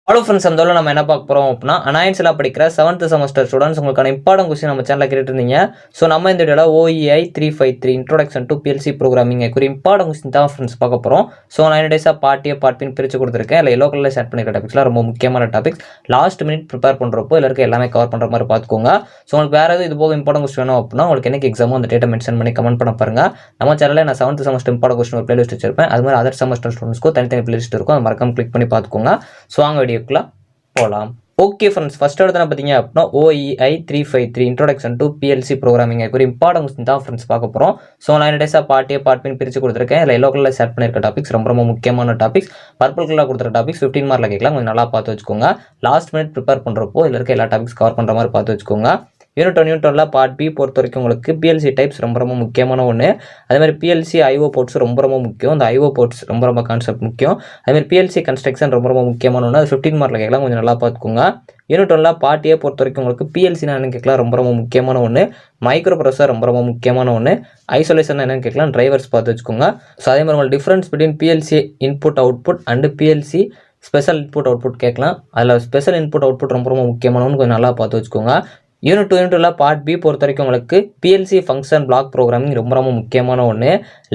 Hello friends, அந்த நம்ம என்ன பார்க்க போகிறோம் அப்படின்னா அனாயன்ஸில் படிக்கிற 7th செமஸ்டர் ஸ்டூடெண்ட்ஸ் உங்களுக்கான இம்பார்ட்டன் கொஸ்டின் நம்ம சேனலில் கேட்டுருந்தீங்க. ஸோ நம்ம இந்த வீடியோவில் OEI 353 introduction to PLC programming ஒரு இம்பார்ட்டன் கொஸ்டின் தான் ஃப்ரெண்ட்ஸ் பார்க்க போகிறோம். ஸோ நான் என்னடேஸாக பார்ட் பின் பிரித்து கொடுத்துருக்கேன். இல்லை எல்லோ கலரில் ஷேர் பண்ணிக்கிற டாபிக்ஸ்லாம் ரொம்ப முக்கியமான டாபிக்ஸ். லாஸ்ட் மினிட் ப்ரிப்பேர் பண்ணுறப்போ எல்லாருக்கும் எல்லாமே கவர் பண்ணுற மாதிரி பார்த்துக்கோங்க. ஸோ உங்களுக்கு வேறு எதுவும் இது போக இம்பார்ட்டன் கொஸ்டின் வேணும் அப்படின்னா உங்களுக்கு எனக்கு எக்ஸாமோ அந்த டேட்டை மென்ஷன் பண்ணி கமெண்ட் பண்ண பாருங்கள். நம்ம சேனலில் நான் 7th செமஸ்டர் இம்பார்ட்டன் கொஸ்டின் ஒரு பிளேலிஸ்ட் வச்சிருப்பேன். அது மாதிரி அதர் செமஸ்டர் ஸ்டூடெண்ட்ஸ்க்கும் தனித்தனி பிளேலிஸ்ட் இருக்கும். அது மறக்காம கிளிக் பண்ணி பார்த்துக்கோங்க. ஸோ வாங்க வீடியோக்குள்ள போகலாம். ஓகே ஃப்ரெண்ட்ஸ், ஃபர்ஸ்ட் எடுத்து பார்த்தீங்க அப்படின்னா OEI 353 introduction to PLC programming ஒரு இம்பார்ட்டன் கொஸ்டின் தான் ஃப்ரெண்ட்ஸ் பார்க்க போகிறோம். ஸோ நான் என்னடேஸாக பார்ட் பின் பிரித்து கொடுத்துருக்கேன். இல்லை எல்லோ கலரில் செட் பண்ணியிருக்க டாபிக்ஸ் ரொம்ப முக்கியமான டாபிக்ஸ். பர்பிள் கலரில் கொடுத்துருக்க டாபிக்ஸ் 15 மார்க்கில் கேட்கலாம். கொஞ்சம் நல்லா பார்த்து வச்சுக்கோங்க. லாஸ்ட் மினிட் ப்ரிப்பேர் பண்ணுறப்போ இதில் இருக்க எல்லா டாபிக்ஸ் கவர் பண்ணுற மாதிரி பார்த்து வச்சுக்கோங்க. யூனிட் 1 பார்ட் பி பொறுத்த வரைக்கும் உங்களுக்கு PLC டைப்ஸ் ரொம்ப முக்கியமான ஒன்று. அதேமாதிரி PLC IO போர்ட்ஸ் ரொம்ப முக்கியம். அந்த IO போர்ட்ஸ் ரொம்ப கான்செப்ட் முக்கியம். அதேமாதிரி PLC கன்ஸ்ட்ரக்ஷன் ரொம்ப முக்கியமான ஒன்று. அது 15 மார்க்கில் கேட்கலாம். கொஞ்சம் நல்லா பார்த்துக்கோங்க. யூனிட் 1 பார்ட் ஏ பொறுத்த வரைக்கும் உங்களுக்கு PLCனா என்னன்னு கேட்கலாம். ரொம்ப முக்கியமான ஒன்று. மைக்ரோ ப்ராசஸர் ரொம்ப முக்கியமான ஒன்று. ஐசோலேஷன் என்னன்னு கேட்கலாம். டிரைவர்ஸ் பார்த்து வச்சுக்கோங்க. ஸோ அதே மாதிரி உங்களுக்கு difference between PLC input output and PLC special input output கேட்கலாம். அதில் ஸ்பெஷல் இன்புட் அவுட்புட் ரொம்ப முக்கியமானவன்னு கொஞ்சம் நல்லா பார்த்து வச்சுக்கோங்க. யூனிட் 2 பார்ட் பி பொறுத்த வரைக்கும் உங்களுக்கு PLC ஃபங்க்ஷன் பிளாக் ப்ரோக்ராமிங் ரொம்ப முக்கியமான ஒன்று.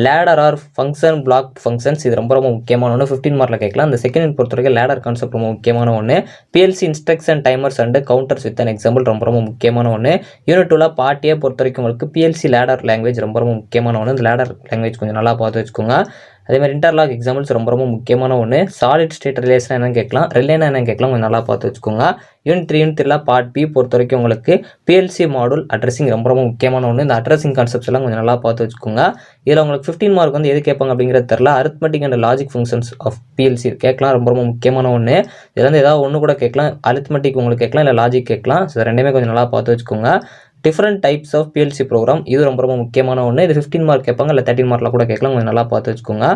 Ladder or function block functions இது ரொம்ப முக்கியமான ஒன்று. 15 மார்க்கில் கேட்கலாம். இந்த செகண்ட் பொறுத்த வரைக்கும் லேடர் கான்செப்ட் ரொம்ப முக்கியமான ஒன்று. PLC instruction timers and counters with an example ரொம்ப முக்கியமான ஒன்று. யூனிட் 2 பார்ட் ஏ பொறுத்த வரைக்கும் உங்களுக்கு PLC லேடர் லாங்குவேஜ் ரொம்ப முக்கியமான ஒன்று. இந்த லேடர் லாங்குவேஜ் கொஞ்சம் நல்லா பார்த்து வச்சுக்கோங்க. அதேமாதிரி இன்டர்லாக் எக்ஸாம்பிள்ஸ் ரொம்ப முக்கியமான ஒன்று. சாலிட் ஸ்டேட் ரிலேஷன் என்னன்னு கேட்கலாம். ரிலேனா என்னன்னு கேட்கலாம். கொஞ்சம் நல்லா பார்த்து வச்சுக்கோங்க. யூனிட் 3 பார்ட் பி பொறுத்த வரைக்கும் உங்களுக்கு PLC மாடல் அட்ரஸிங் ரொம்ப முக்கியமான ஒன்று. இந்த அட்ரஸிங் கான்செப்ட்ஸ் எல்லாம் கொஞ்சம் நல்லா பார்த்து வச்சுக்கோங்க. இதில் உங்களுக்கு 15 மார்க் வந்து எது கேட்பாங்க அப்படிங்கிறது தெரியல. Arithmetic and logic functions of PLC கேட்கலாம். ரொம்ப முக்கியமான ஒன்று. இதில் வந்து ஏதாவது ஒன்று கூட கேட்கலாம். அரித்மெட்டிக் உங்களுக்கு கேட்கலாம், இல்லை லாஜிக் கேட்கலாம். ஸோ ரெண்டுமே கொஞ்சம் நல்லா பார்த்து வச்சுக்கோங்க. Different types of PLC program இது ரொம்ப முக்கியமான ஒன்று. இது 15 மார்க் கேட்பாங்க, இல்லை 13 மார்க்கில் கூட கேட்கலாம். கொஞ்சம் நல்லா பார்த்து வச்சுக்கோங்க.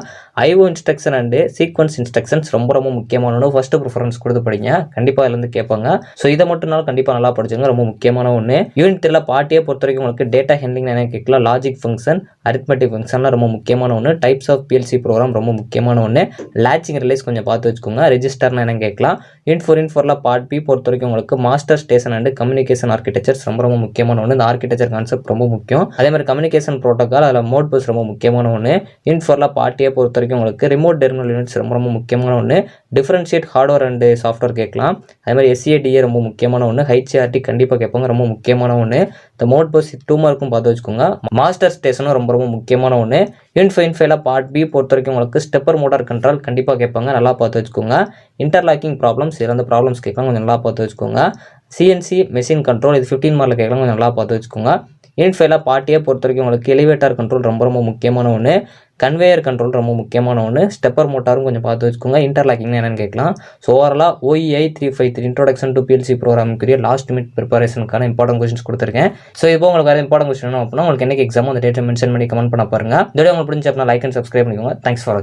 IO instruction and sequence instructions ரொம்ப முக்கியமான ஒன்று. ஃபர்ஸ்ட் ப்ரிஃபரன்ஸ் கொடுத்து படிங்க. கண்டிப்பாக இதுலேருந்து கேட்பாங்க. ஸோ இதை மட்டும்னாலும் கண்டிப்பாக நல்லா படிச்சுங்க. ரொம்ப முக்கியமான ஒன்று. யூனிட் 3 பார்ட் ஏ பொறுத்த வரைக்கும் உங்களுக்கு டேட்டா ஹேண்ட்லிங் என்ன கேட்கலாம். லாஜிக் ஃபங்க்ஷன், அரித்மெட்டிக் ஃபங்க்ஷன்லாம் ரொம்ப முக்கியமான ஒன்று. டைப்ஸ் ஆஃப் PLC ப்ரோக்ராம் ரொம்ப முக்கியமான ஒன்று. லேட்சிங் ரிலேஸ் கொஞ்சம் பார்த்து வச்சுக்கோங்க. ரெஜிஸ்டர்னா என்ன கேட்கலாம். யூனிட் 4 பார்ட் பி பொறுத்த வரைக்கும் உங்களுக்கு master station and communication architectures ரொம்ப முக்கியமான ஒன்று. இந்த ஆர்கிடெக்சர் கான்செப்ட் ரொம்ப முக்கியம். அதே மாதிரி கம்யூனிகேஷன் ப்ரோட்டோகால், அதில் மோட் பஸ் ரொம்ப முக்கியமான ஒன்று. யூனிட் 4 பார்ட் ஏ பொறுத்த வரைக்கும் உங்களுக்கு ரிமோட் டெர்மினல் யூனிட்ஸ் ரொம்ப முக்கியமான ஒன்று. டிஃபரன்ஷியேட் ஹார்ட்வேர் அண்ட் சாஃப்ட்வேர் கேட்கலாம். அதே மாதிரி SCADA ரொம்ப முக்கியமான ஒன்று. HRT கண்டிப்பாக கேட்பாங்க. ரொம்ப முக்கியமான ஒன்று. இந்த மோட் பஸ் 2 மார்க்கும் பார்த்து வச்சுக்கோங்க. மாஸ்டர் ஸ்டேஷனும் ரொம்ப முக்கியமான ஒன்று. யூனிட் 5 பார்ட் பி பொறுத்த வரைக்கும் உங்களுக்கு ஸ்டெப்பர் மோட்டார் கண்ட்ரோல் கண்டிப்பாக கேட்பாங்க. நல்லா பார்த்து வச்சுக்கோங்க. இன்டர்லாக்கிங் ப்ராப்ளம்ஸ் இறந்த ப்ராப்ளம்ஸ் கேட்கலாம். கொஞ்சம் நல்லா பார்த்து வச்சுக்கோங்க. CNC மெஷின் கண்ட்ரோல் இது 15 மார்க்கில் கேட்கலாம். கொஞ்சம் நல்லா பார்த்து வச்சுக்கோங்க. யூனிட் 5 பார்ட் ஏ பொறுத்த வரைக்கும் உங்களுக்கு எலிவேட்டர் கண்ட்ரோல் ரொம்ப முக்கியமான ஒன்று. கன்வேயர் கண்ட்ரோல் ரொம்ப முக்கியமான ஒன்று. ஸ்டெப்பர் மோட்டாரும் கொஞ்சம் பார்த்து வச்சுக்கோங்க. இன்டர்லாக்கிங் என்னன்னு கேட்கலாம். ஸோ ஓவராலாக OEI 353 இன்ட்ரோடக்ஷன் டு PLC ப்ரோக்ராமுக்குரிய லாஸ்ட் மினிட் ப்ரிப்பரேஷனுக்கான இம்பார்ட்டன் கொஸ்டின்ஸ் கொடுத்துருக்கேன். ஸோ இப்போ உங்களுக்கு வேறு இம்பார்ட்டன் கொஸ்டின் அப்படின்னா உங்களுக்கு என்னைக்கு எக்ஸாமோ அந்த டேட்டை மென்ஷன் பண்ணி கமெண்ட் பண்ண பாருங்க. இந்த வீடியோ உங்களுக்கு பிடிச்ச அப்படின்னா லைக் அண்ட் சப்ஸ்கிரைப் பண்ணிக்கோங்க. தேங்க்ஸ் ஃபார் வாட்சிங்.